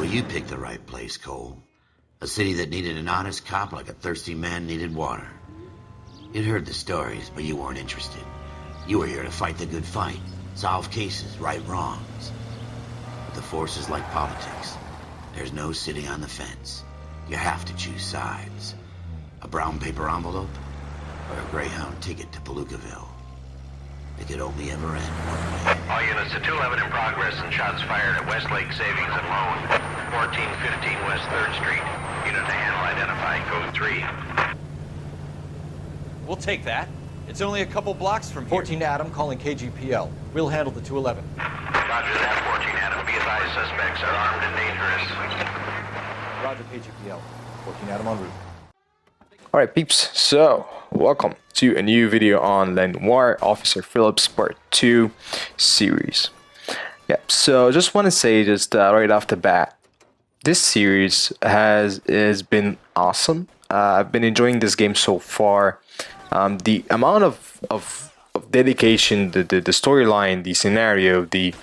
you picked the right place, Cole. A city that needed an honest cop like a thirsty man needed water. You'd heard the stories, but you weren't interested. You were here to fight the good fight, solve cases, right wrongs. But the force is like politics. There's no sitting on the fence. You have to choose sides. A brown paper envelope, or a Greyhound ticket to Palookaville. It could only ever end one way. All units to 211 in progress and shots fired at Westlake Savings and Loan, 1415 West 3rd Street. Unit to handle identified, code 3. We'll take that. It's only a couple blocks from here. 14 Adam calling KGPL. We'll handle the 211. Roger that, 14 Adam. Be advised, suspects are armed and dangerous. Roger KGPL. 14 Adam en route. Alright peeps, so welcome to a new video on Noire Officer Phillips Part 2 series. Yep, so I just want to say right off the bat, this series has been awesome. I've been enjoying this game so far. The amount of dedication, the storyline, the scenario, the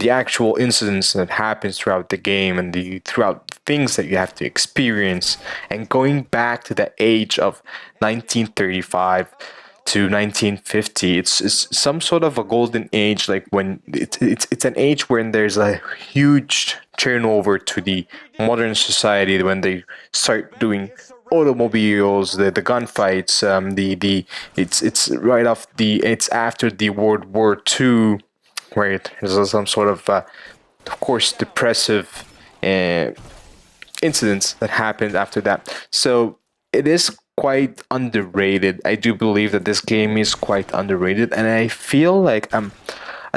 actual incidents that happens throughout the game, and throughout things that you have to experience, and going back to the age of 1935 to 1950, it's some sort of a golden age, like when it's an age when there's a huge turnover to the modern society, when they start doing automobiles, the gunfights, it's after the World War II, where there's some sort of course depressive incidents that happened after that. So it is quite underrated. I do believe that this game is quite underrated, and I feel like I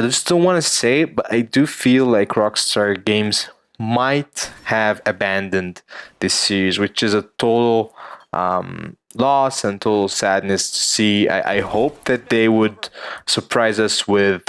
just don't want to say it, but I do feel like Rockstar Games might have abandoned this series, which is a total loss and total sadness to see. I hope that they would surprise us with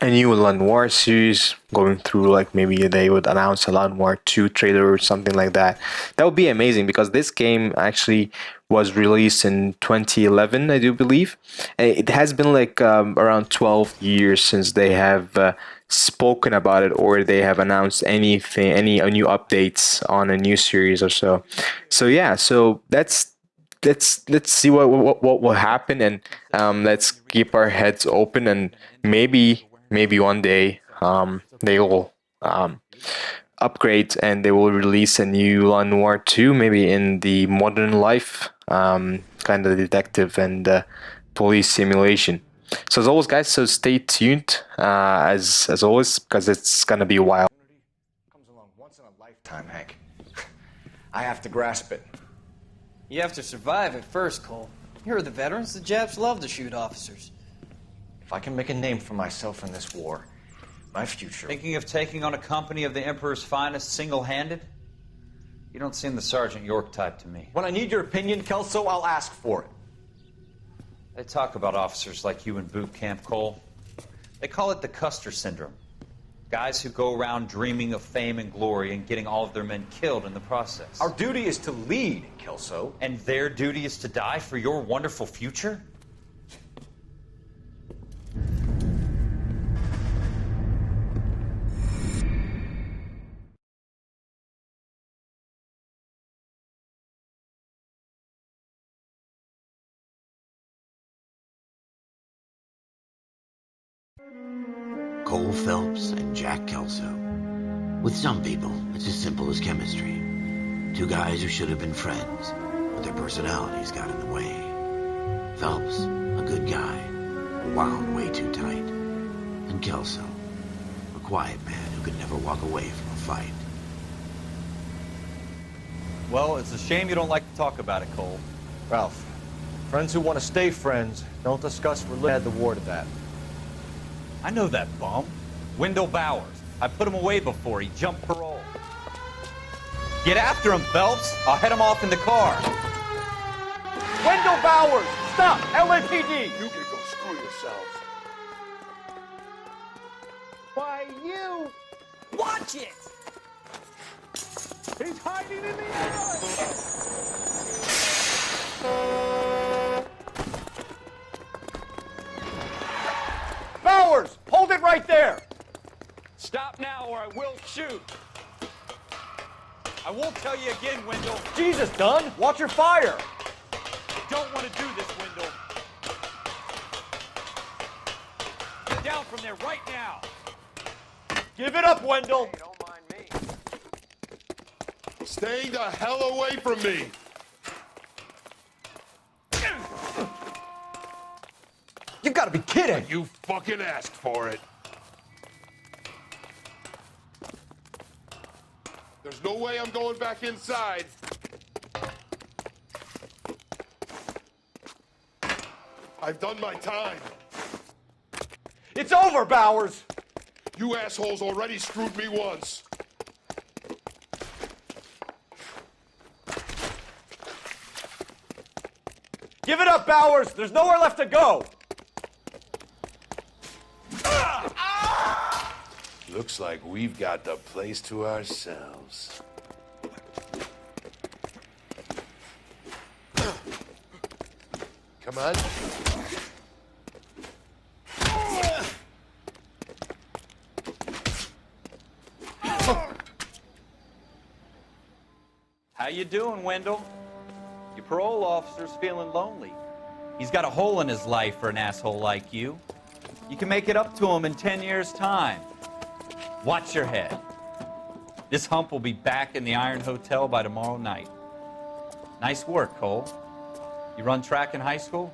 a new Noire series going through, like maybe they would announce a Noire 2 trailer or something like that. That would be amazing, because this game actually was released in 2011, I do believe. And it has been like around 12 years since they have spoken about it, or they have announced any new updates on a new series or so. So yeah, so let's see what will happen, and let's keep our heads open, and maybe one day they will upgrade and they will release a new Noire 2, maybe in the modern life kind of detective and police simulation. So as always, guys, so stay tuned as always, because it's gonna be a while. Comes along once in a lifetime, Hank. I have to grasp it. You have to survive it first, Cole. You're the veterans. The Japs love to shoot officers. If I can make a name for myself in this war, my future... Thinking of taking on a company of the Emperor's finest single-handed? You don't seem the Sergeant York type to me. When I need your opinion, Kelso, I'll ask for it. They talk about officers like you in boot camp, Cole. They call it the Custer syndrome. Guys who go around dreaming of fame and glory and getting all of their men killed in the process. Our duty is to lead, Kelso. And their duty is to die for your wonderful future? Cole Phelps and Jack Kelso. With some people, it's as simple as chemistry. Two guys who should have been friends, but their personalities got in the way. Phelps, a good guy, wound way too tight. And Kelso, a quiet man who could never walk away from a fight. Well, it's a shame you don't like to talk about it, Cole. Ralph, friends who want to stay friends don't discuss religion. Add the war to that. I know that bum. Wendell Bowers. I put him away before he jumped parole. Get after him, Phelps. I'll head him off in the car. Wendell Bowers! Stop! LAPD! You can go screw yourselves. Why, you... Watch it! He's hiding in the alley! Bowers! Hold it right there! Stop now or I will shoot. I won't tell you again, Wendell. Jesus, Dunn, watch your fire. I don't want to do this, Wendell. Get down from there right now. Give it up, Wendell. Hey, don't mind me. Stay the hell away from me. You gotta be kidding. You fucking asked for it. There's no way I'm going back inside. I've done my time. It's over, Bowers. You assholes already screwed me once. Give it up, Bowers. There's nowhere left to go. Looks like we've got the place to ourselves. Come on. How you doing, Wendell? Your parole officer's feeling lonely. He's got a hole in his life for an asshole like you. You can make it up to him in 10 years' time. Watch your head. This hump will be back in the Iron Hotel by tomorrow night. Nice work, Cole. You run track in high school?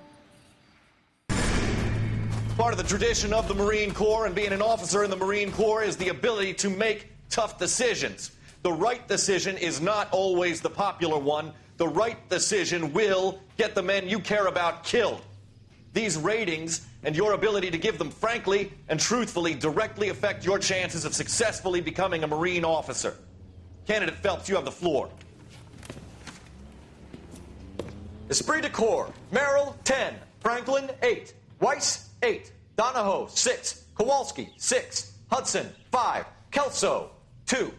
Part of the tradition of the Marine Corps and being an officer in the Marine Corps is the ability to make tough decisions. The right decision is not always the popular one. The right decision will get the men you care about killed. These ratings and your ability to give them frankly and truthfully directly affect your chances of successfully becoming a Marine officer. Candidate Phelps, you have the floor. Esprit de Corps, Merrill, 10. Franklin, 8. Weiss, 8. Donahoe, 6. Kowalski, 6. Hudson, 5. Kelso, 2.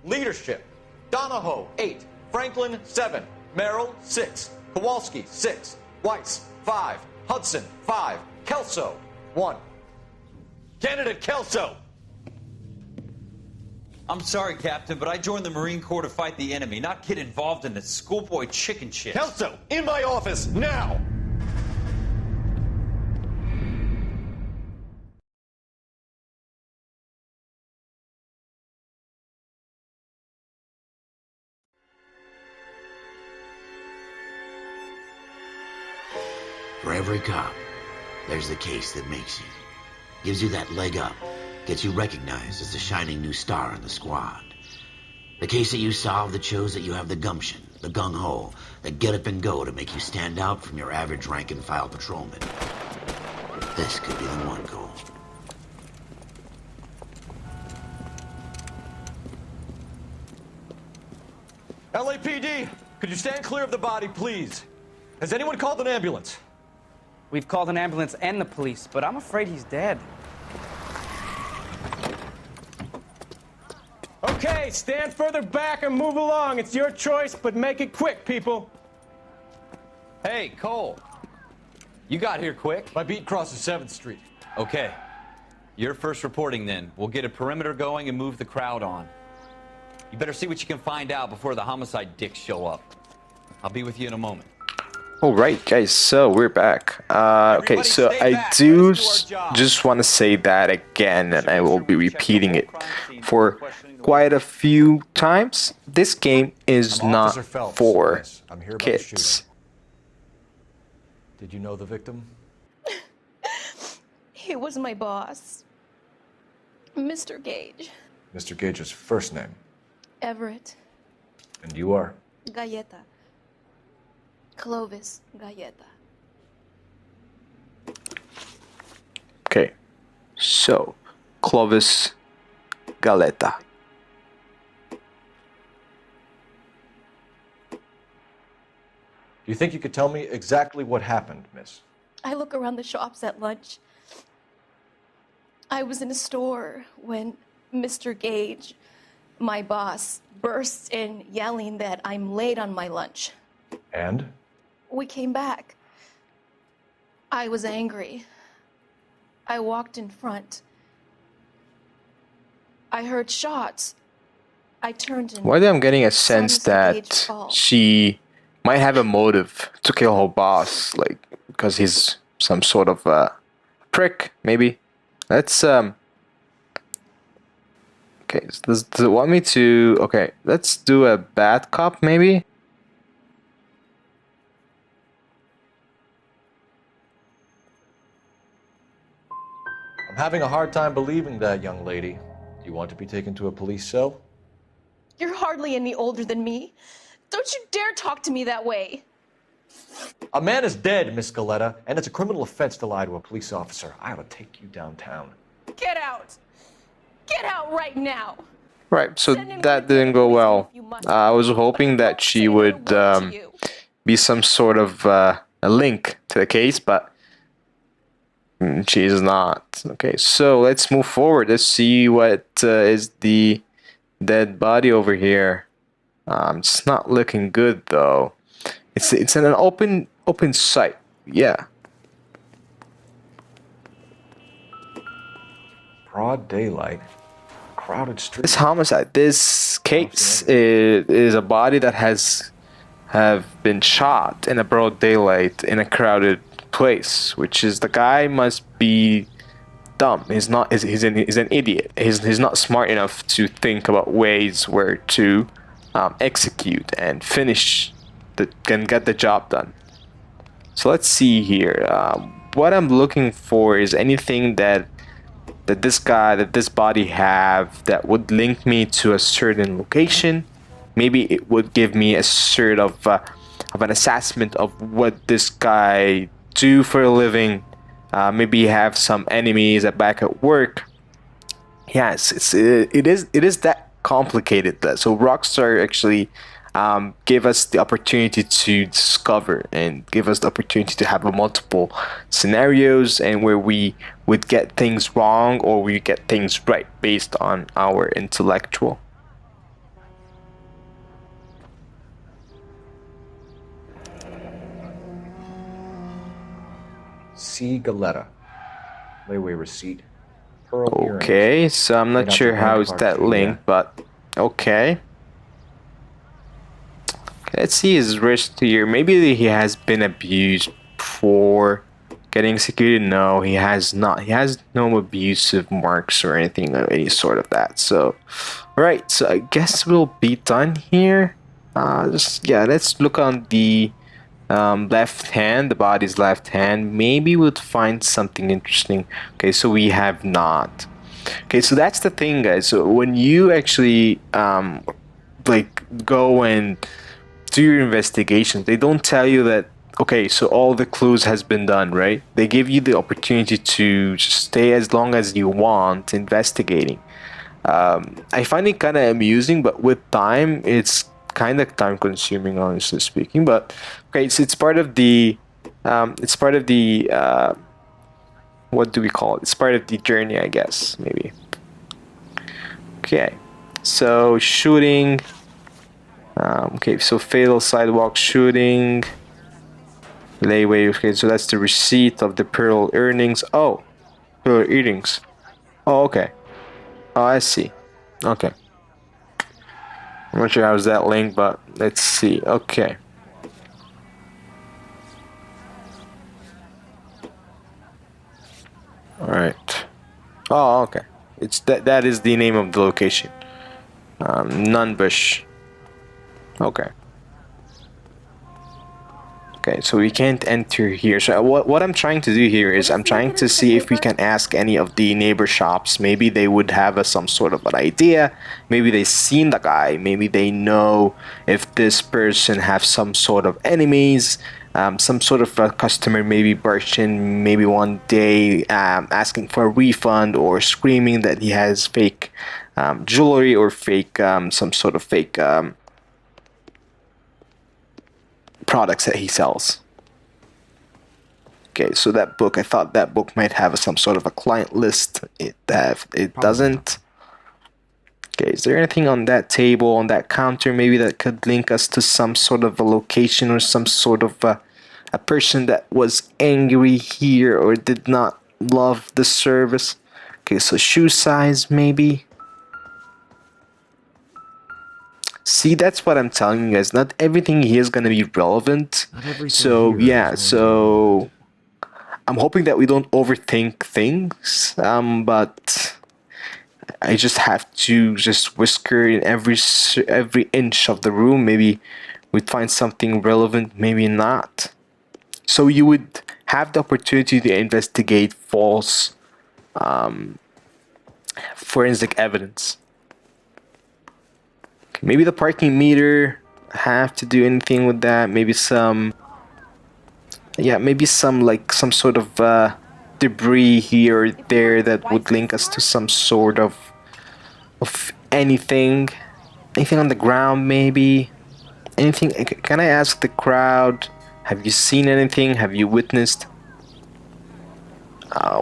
Leadership, Donahoe, 8. Franklin, 7. Merrill, 6. Kowalski, 6. Weiss, 5. Hudson, 5. Kelso, 1. Candidate Kelso. I'm sorry, Captain, but I joined the Marine Corps to fight the enemy, not get involved in this schoolboy chicken shit. Kelso, in my office, now! For every cop, there's the case that makes you. Gives you that leg up. Gets you recognized as the shining new star in the squad. The case that you solve that shows that you have the gumption, the gung-ho, the get up and go to make you stand out from your average rank-and-file patrolman. This could be the one, Cole. LAPD, could you stand clear of the body, please? Has anyone called an ambulance? We've called an ambulance and the police, but I'm afraid he's dead. Okay, stand further back and move along. It's your choice, but make it quick, people. Hey, Cole. You got here quick. My beat crosses 7th Street. Okay. You're first reporting then. We'll get a perimeter going and move the crowd on. You better see what you can find out before the homicide dicks show up. I'll be with you in a moment. All right, guys, so we're back. Okay, so I do just want to say that again, and I will be repeating it for quite a few times. This game is not for kids. Did you know the victim? He was my boss, Mr. Gage. Mr. Gage's first name. Everett. And you are? Galleta. Clovis Galleta. Okay, so Clovis Galleta. Do you think you could tell me exactly what happened, miss? I look around the shops at lunch. I was in a store when Mr. Gage, my boss, bursts in yelling that I'm late on my lunch. And? We came back. I was angry. I walked in front. I heard shots. I turned and Why am I getting a saw sense Mr. Gage that fall. she might have a motive to kill her boss, like because he's some sort of prick, maybe. Let's Okay, so does it want me to? Okay, let's do a bad cop, maybe. I'm having a hard time believing that, young lady. Do you want to be taken to a police cell? You're hardly any older than me. Don't you dare talk to me that way. A man is dead, Miss Galetta, and it's a criminal offense to lie to a police officer. I ought to take you downtown. Get out. Get out right now. Right, so that didn't go well. I was hoping that she would be some sort of a link to the case, but she is not. Okay, so let's move forward. Let's see what is the dead body over here. It's not looking good though. It's in an open site. Yeah. Broad daylight. Crowded street. This homicide, this case is a body that have been shot in a broad daylight in a crowded place, which is the guy must be dumb. He's an idiot. He's not smart enough to think about ways where to execute and get the job done. So let's see here. What I'm looking for is anything that this body have that would link me to a certain location. Maybe it would give me a sort of an assessment of what this guy do for a living. Maybe have some enemies back at work. Yes, it is that complicated. So Rockstar actually gave us the opportunity to discover and give us the opportunity to have multiple scenarios and where we would get things wrong or we get things right based on our intellectual. C. Galetta. Layaway receipt. Pearl earrings. Okay, so I'm not sure how is that linked, but okay. Let's see his wrist here. Maybe he has been abused before getting executed. No, he has not. He has no abusive marks or anything of any sort of that. So, right. So I guess we'll be done here. Let's look on the left hand, the body's left hand. Maybe we'll find something interesting. Okay, so we have not. Okay, so that's the thing, guys. So when you actually go and do your investigations, they don't tell you that, okay, so all the clues has been done, right? They give you the opportunity to stay as long as you want investigating. I find it kind of amusing, but with time, it's kind of time consuming, honestly speaking. But okay, so it's part of the what do we call it? It's part of the journey, I guess, maybe. Okay, so shooting. Okay, so fatal sidewalk shooting. Layaway. Okay, so that's the receipt of the pearl earnings. Oh, pearl earrings. Oh, okay. Oh, I see. Okay. I'm not sure how's that linked, but let's see. Okay. All right. Oh, okay. It's that is the name of the location. Nunbush. Okay. Okay, so we can't enter here. So what I'm trying to do here is I'm trying to see if we can ask any of the neighbor shops. Maybe they would have some sort of an idea. Maybe they've seen the guy. Maybe they know if this person have some sort of enemies. Some sort of a customer maybe burst in maybe one day asking for a refund or screaming that he has fake jewelry or fake some sort of fake products that he sells. Okay, so that book, I thought that book might have some sort of a client list. It doesn't. Okay, is there anything on that table, on that counter, maybe that could link us to some sort of a location or some sort of a person that was angry here or did not love the service? Okay, so shoe size maybe. See, that's what I'm telling you guys. Not everything here is gonna be relevant. So yeah, so I'm hoping that we don't overthink things. But I just have to just whisker in every inch of the room. Maybe we'd find something relevant, maybe not. So you would have the opportunity to investigate false forensic evidence. Maybe the parking meter. Have to do anything with that? Maybe some. Yeah, maybe some like some sort of debris here or there that would link us to some sort of anything. Anything on the ground, maybe. Anything? Can I ask the crowd? Have you seen anything? Have you witnessed?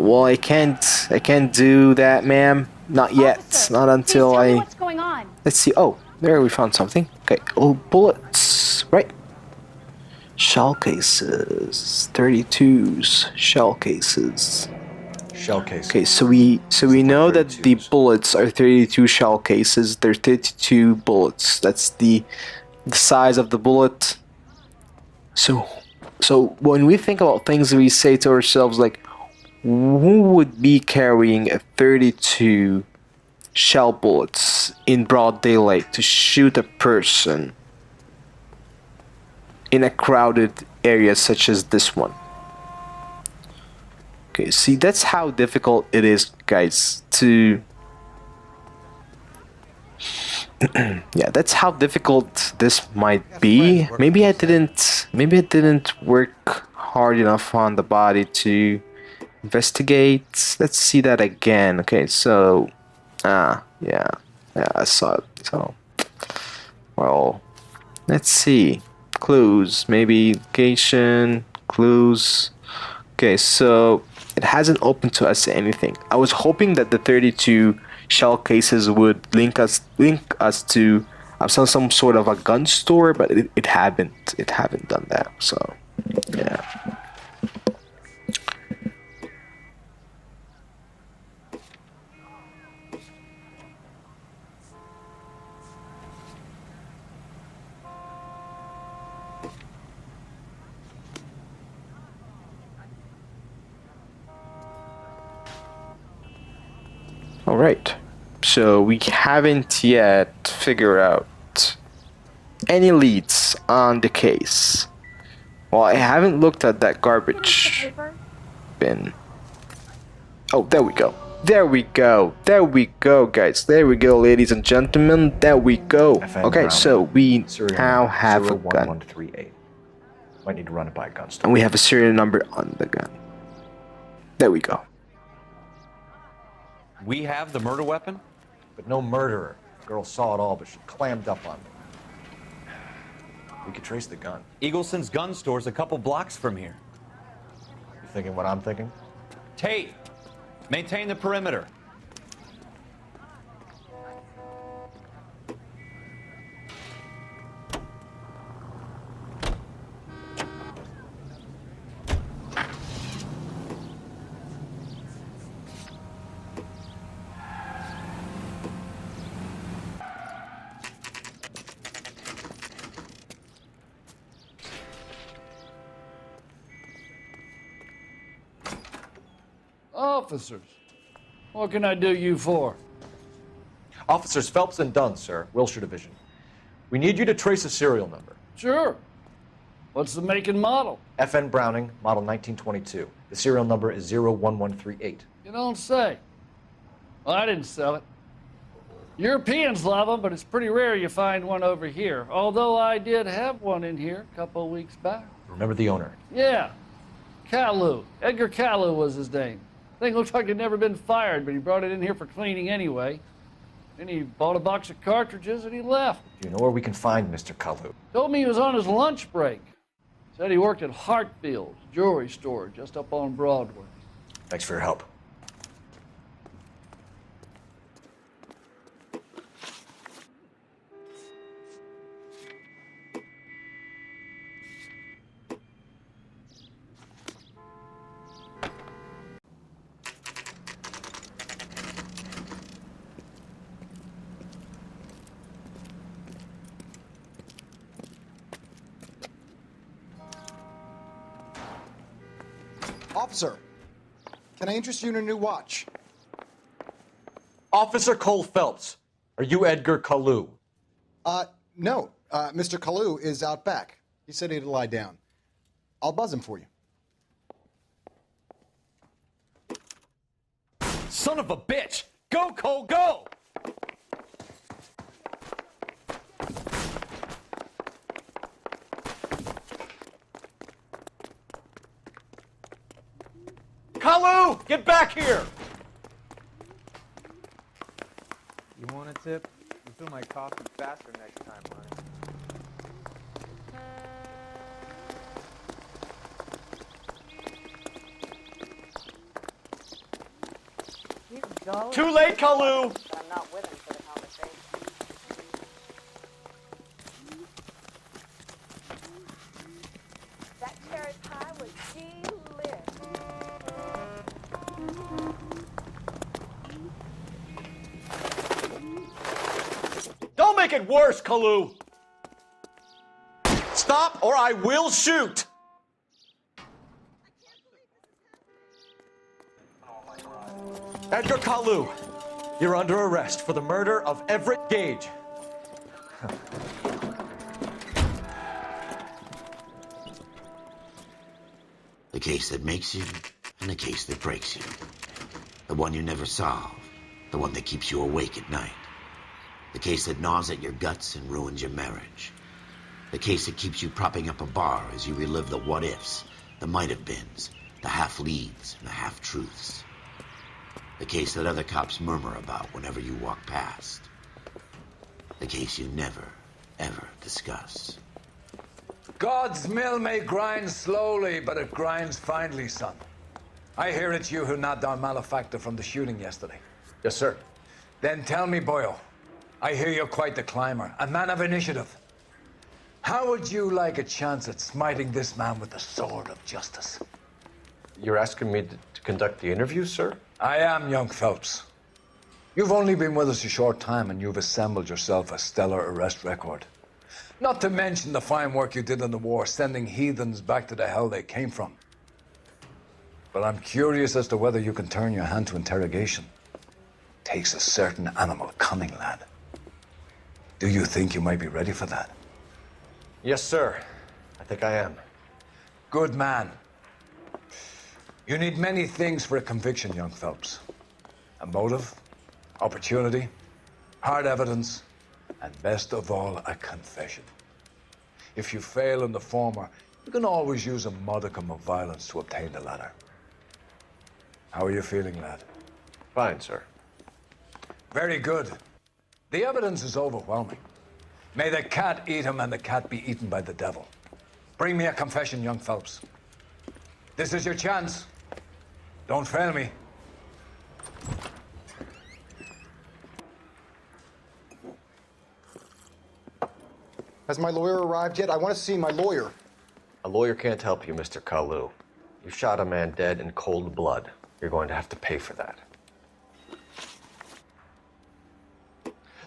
Well, I can't do that, ma'am. Not yet. Officer, Not until please tell me I. what's going on. Let's see. Oh, there we found something. Okay. Oh, bullets. Right. Shell cases. 32s. Shell cases. Shell cases. Okay, so we know that the bullets are 32 shell cases. They're 32 bullets. That's the size of the bullet. So when we think about things, we say to ourselves like, who would be carrying a 32 shell bullets in broad daylight to shoot a person in a crowded area such as this one? Okay, see, that's how difficult it is, guys, to... yeah, that's how difficult this might be. Maybe I didn't work hard enough on the body to investigate. Let's see that again. Okay, so yeah, I saw it. So, well, let's see. Clues, maybe location, clues. Okay, so it hasn't opened to us anything. I was hoping that the 32 shell cases would link us to some sort of a gun store, but it haven't done that. So yeah. All right. So we haven't yet figured out any leads on the case. Well, I haven't looked at that garbage bin. Oh, there we go. There we go. There we go, guys. There we go, ladies and gentlemen. There we go. Okay, so we now have a gun. 01138. Might need to run it by a gun store. And we have a serial number on the gun. There we go. We have the murder weapon? But no murderer. The girl saw it all, but she clammed up on me. We could trace the gun. Eagleson's gun store's a couple blocks from here. You thinking what I'm thinking? Tate, maintain the perimeter. Officers, what can I do you for? Officers Phelps and Dunn, sir, Wilshire Division. We need you to trace a serial number. Sure. What's the make and model? FN Browning, model 1922. The serial number is 01138. You don't say. Well, I didn't sell it. Europeans love them, but it's pretty rare you find one over here. Although I did have one in here a couple of weeks back. Remember the owner? Yeah. Caillou. Edgar Caillou was his name. Thing looked like he'd never been fired, but he brought it in here for cleaning anyway. Then he bought a box of cartridges and he left. Do you know where we can find Mr. Kalu? Told me he was on his lunch break. Said he worked at Hartfield's jewelry store just up on Broadway. Thanks for your help. Officer, can I interest you in a new watch? Officer Cole Phelps, are you Edgar Kalu? No. Mr. Kalu is out back. He said he'd lie down. I'll buzz him for you. Son of a bitch! Go, Cole, go! Kalu, get back here! You want a tip? You fill my coffee faster next time, honey. Too late, Kalu! But I'm not with him for the conversation. That cherry pie was delicious. Don't make it worse, Kalu! Stop or I will shoot! Edgar Kalu, you're under arrest for the murder of Everett Gage. The case that makes you and the case that breaks you. The one you never solve. The one that keeps you awake at night. The case that gnaws at your guts and ruins your marriage. The case that keeps you propping up a bar as you relive the what-ifs, the might-have-beens, the half-leads and the half-truths. The case that other cops murmur about whenever you walk past. The case you never, ever discuss. God's mill may grind slowly, but it grinds finely, son. I hear it's you who nabbed our malefactor from the shooting yesterday. Yes, sir. Then tell me, Boyle, I hear you're quite the climber, a man of initiative. How would you like a chance at smiting this man with the sword of justice? You're asking me to conduct the interview, sir? I am, young Phelps. You've only been with us a short time and you've assembled yourself a stellar arrest record. Not to mention the fine work you did in the war, sending heathens back to the hell they came from. But I'm curious as to whether you can turn your hand to interrogation. Takes a certain animal cunning, lad. Do you think you might be ready for that? Yes, sir. I think I am. Good man. You need many things for a conviction, young Phelps. A motive, opportunity, hard evidence, and best of all, a confession. If you fail in the former, you can always use a modicum of violence to obtain the latter. How are you feeling, lad? Fine, sir. Very good. The evidence is overwhelming. May the cat eat him and the cat be eaten by the devil. Bring me a confession, young Phelps. This is your chance. Don't fail me. Has my lawyer arrived yet? I want to see my lawyer. A lawyer can't help you, Mr. Kalu. You shot a man dead in cold blood. You're going to have to pay for that.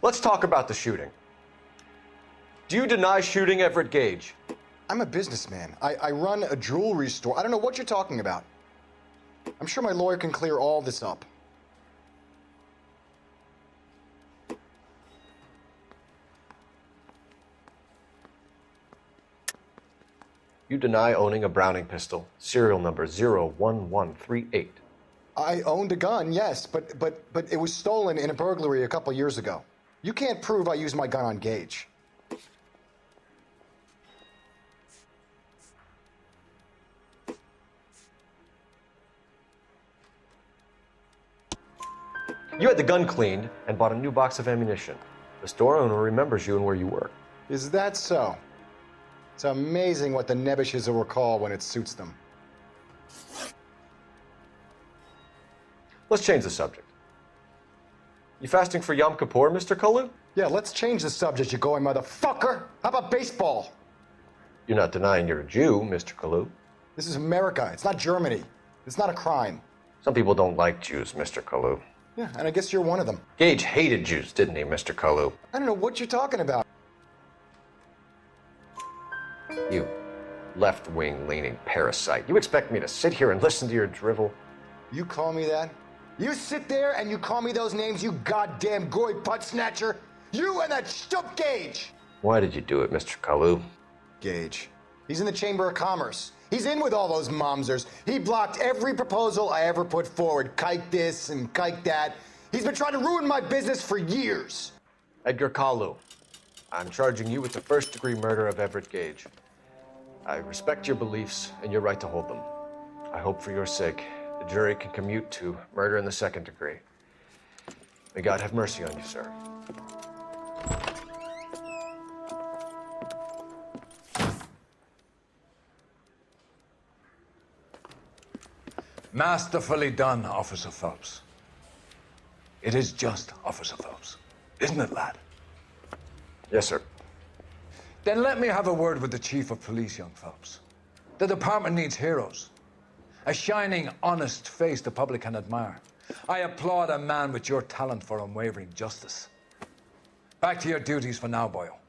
Let's talk about the shooting. Do you deny shooting Everett Gage? I'm a businessman. I run a jewelry store. I don't know what you're talking about. I'm sure my lawyer can clear all this up. You deny owning a Browning pistol, serial number 01138. I owned a gun, yes, but it was stolen in a burglary a couple years ago. You can't prove I used my gun on Gage. You had the gun cleaned and bought a new box of ammunition. The store owner remembers you and where you work. Is that so? It's amazing what the Nebbishes will recall when it suits them. Let's change the subject. You fasting for Yom Kippur, Mr. Kalu? Yeah, let's change the subject, you going motherfucker. How about baseball? You're not denying you're a Jew, Mr. Kalu. This is America. It's not Germany. It's not a crime. Some people don't like Jews, Mr. Kalu. Yeah, and I guess you're one of them. Gage hated Jews, didn't he, Mr. Kalu? I don't know what you're talking about. You. left-wing leaning parasite. You expect me to sit here and listen to your drivel? You call me that? You sit there and you call me those names, you goddamn goy putt snatcher? You and that stup Gage! Why did you do it, Mr. Kalu? Gage. He's in the Chamber of Commerce. He's in with all those momsers. He blocked every proposal I ever put forward. Kike this and kike that. He's been trying to ruin my business for years. Edgar Kalu, I'm charging you with the first-degree murder of Everett Gage. I respect your beliefs and your right to hold them. I hope for your sake the jury can commute to murder in the second degree. May God have mercy on you, sir. Masterfully done, Officer Phelps. It is just Officer Phelps, isn't it, lad? Yes, sir. Then let me have a word with the Chief of Police, young Phelps. The department needs heroes. A shining, honest face the public can admire. I applaud a man with your talent for unwavering justice. Back to your duties for now, Boyle.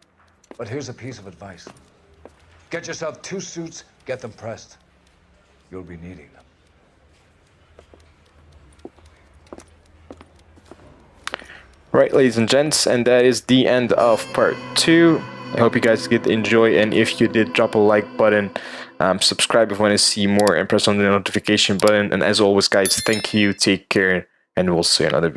But here's a piece of advice. Get yourself 2 suits, get them pressed. You'll be needing them. Right, ladies and gents, and that is the end of part 2. I hope you guys did enjoy, and if you did, drop a like button, subscribe if you want to see more, and press on the notification button. And as always, guys, thank you, take care, and we'll see you in another video.